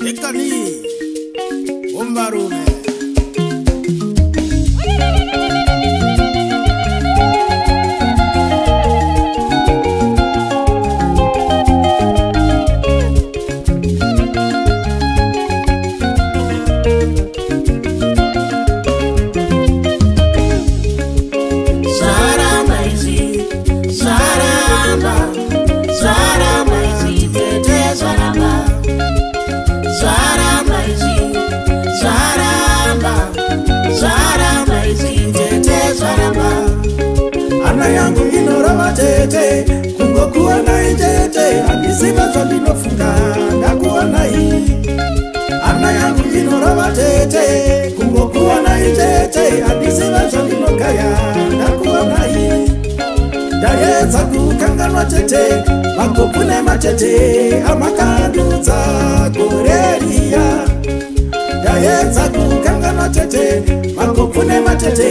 Ekani Umbarume yangu inorava tete kungokuwa naye tete andisiva zvandinofunga ndakuwa naye ana yangu inorava tete kungokuwa naye tete andisiva zvandinogaya ndakuwa naye ndaedza kukanganwa tete makopune matete amakandudza goreriya ndaedza kukanganwa tete makopune matete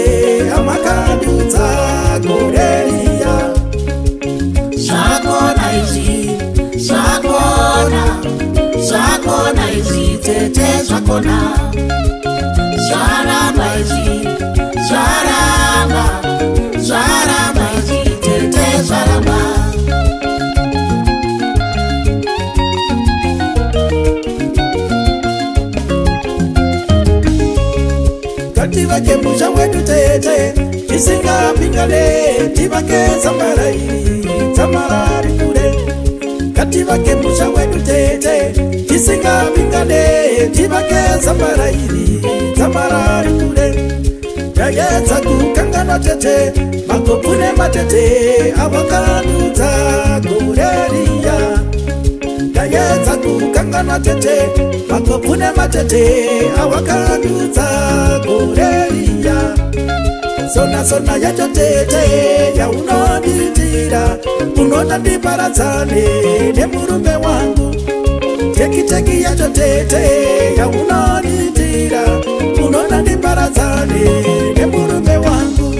amakandudza goreriya Shakona izi tete shakona Sharamba izi tete sharamba Kativake musha wetu tete Kisinga pingale Tivake Zamarari kure Kativake musha wetu tete Kisinga pingale Tivake Zamarari kure Yayetsa kukangana tete Makopune matete Awakandudza goreriya Yayetsa kukangana tete Makopune matete Awakandudza goreriya Sona yacho tete ya unonditira Unoda ndiparadzane nemurume wangu Teki yacho tete ya unonditira Unoda ndiparadzane nemurume wangu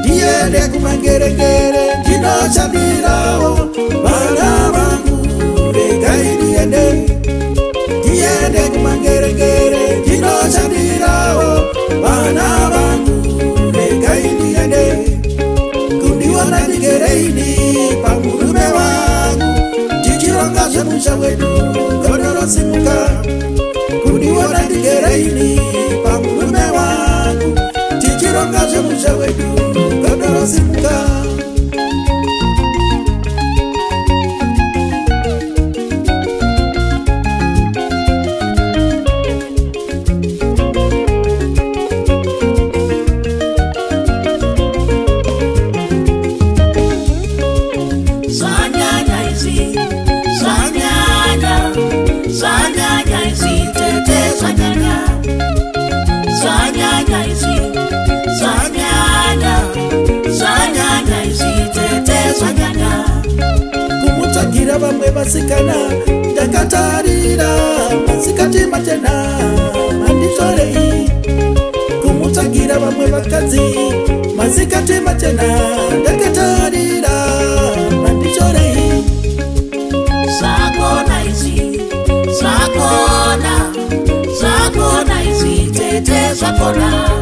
Diende kumangeregere ndinochabirawo vana vangu regai diende kumangeregere ndinochabirawo vana vangu regai kundiwana ndigereini pamurume wangu tichironga zvemusha wedu godorosimuka kundiwana ndigereini pamurume wangu tichironga zvemusha wedu godorosimuka Kumutagira vamwe vasikana ndakatarira masikati matena mandishorei kumutagira vamwe vakadzi masikati matena ndakatarira mandishorei Shakona izi tete shakona